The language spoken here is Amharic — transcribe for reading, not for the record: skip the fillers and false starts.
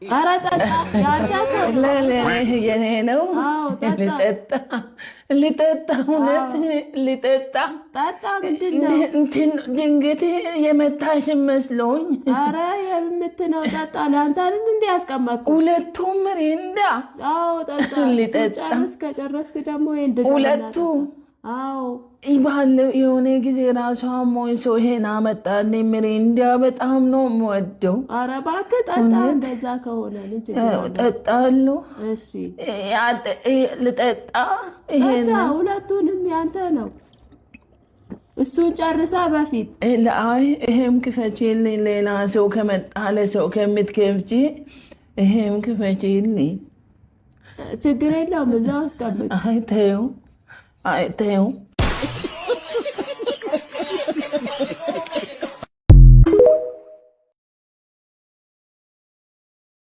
አራጣጣ ያንታከ የኔ ነው ልጠጣ እውነት ልጠጣ ድንገት የመታሽ መስሎኝ ኧረ የምትነው ጠጣ ለአንተ አይደል እንዴ ያስቀመጥኩ ሁለቱም ሚሪንዳ ጠጣ ልጠጣ ከጨረስክ ደግሞ ሁለቱ ይባለው የሆነ ጊዜ ራሷ ሞይሶ ሄና መጣልኝ ሚሪንዳ በጣም ነው የምወደው ኧረ እባክህ ጠጣ እንደዛ ከሆነ ልጅ ጠጣለሁ እሺ ልጠጣ ይሄን ሁለቱንም ያንተ ነው እሱን ጨርሳ በፊት አይ ይሄም ክፈቺልኝ ሌላ ሰው ከመጣ ለሰው ከምትከፍቺ ይሄም ክፈቺልኝ ችግር የለውም እዛው አስቀምጥ አይ ተይው